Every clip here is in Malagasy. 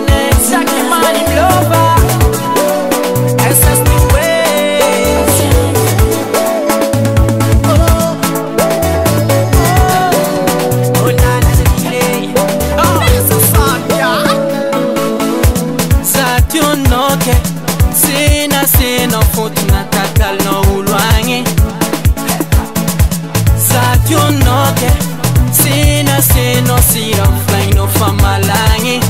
sinane Saki mani blova Sina foto na takal no ulwangi Satyunoke Sina sira flying no famalangi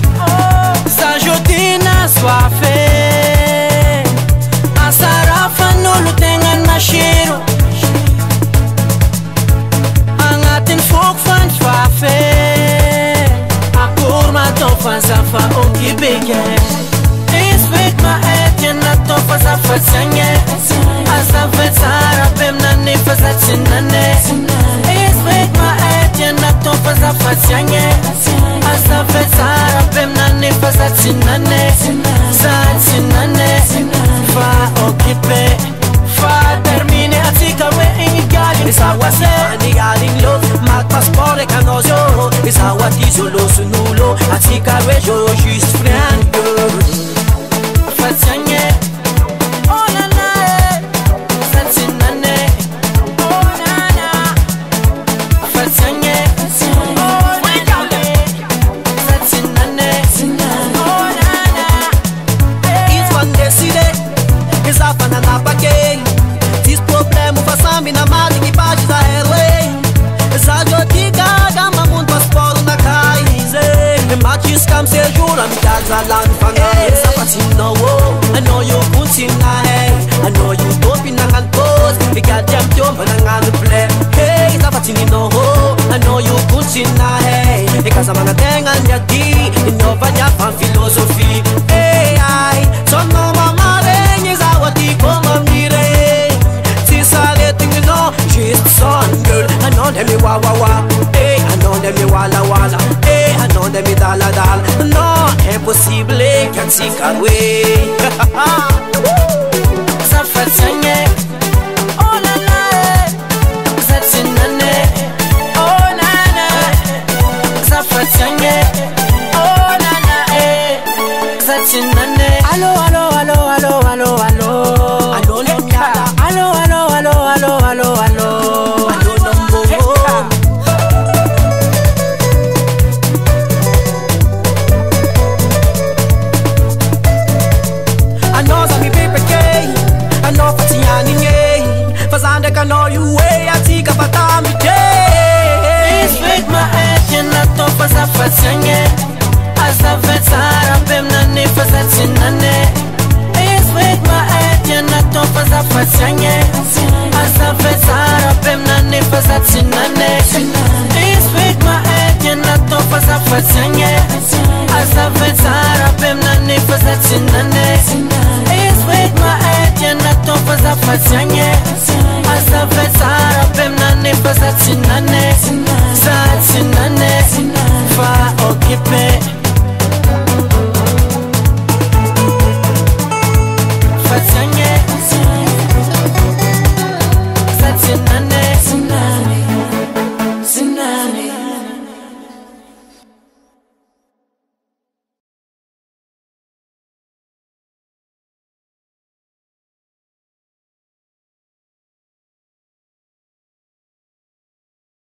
Sajotina swafe Asarafa no lutengan na shiro Angatin folk fan swafe Akurma tofan safa okibeke Faza fatsanye Asa fatsara pemna ne faza tsinane Iswek ma etya to faza fatsanye Asa fatsara pemna ne faza tsinane Za tsinane Fa okipe Fa termine atika we ingigali Isa wase Anigali lo Mak paspore kanozo Isa wati solo sunulo Atika we jo just friend Fatsanye Zalan fangai sapatin no I know you punching na hey I know you don't be nangan pose we got jam jom nangan play hey sapatin no I know you punching na hey e casa mana tengan jadi no vaya fan philosophy hey ai sono mama rengi zawati como mire si sale no just son girl I know them wa wa wa hey I know them wala wala hey I know them dala dala no impossible can't see our way Safatsanye Oh la la Zatsinane Oh na na Safatsanye Oh na na Zatsinane Allo allo allo allo allo allo Allo lemyala Allo allo allo allo allo allo Allo nombo I know you way I take up a time day This week my head you not to pass a fatsanye As a vetsara pemna ne fatsatsinane This week my head you not to pass a fatsanye As a vetsara pemna ne fatsatsinane This week my head you not to pass a fatsanye As a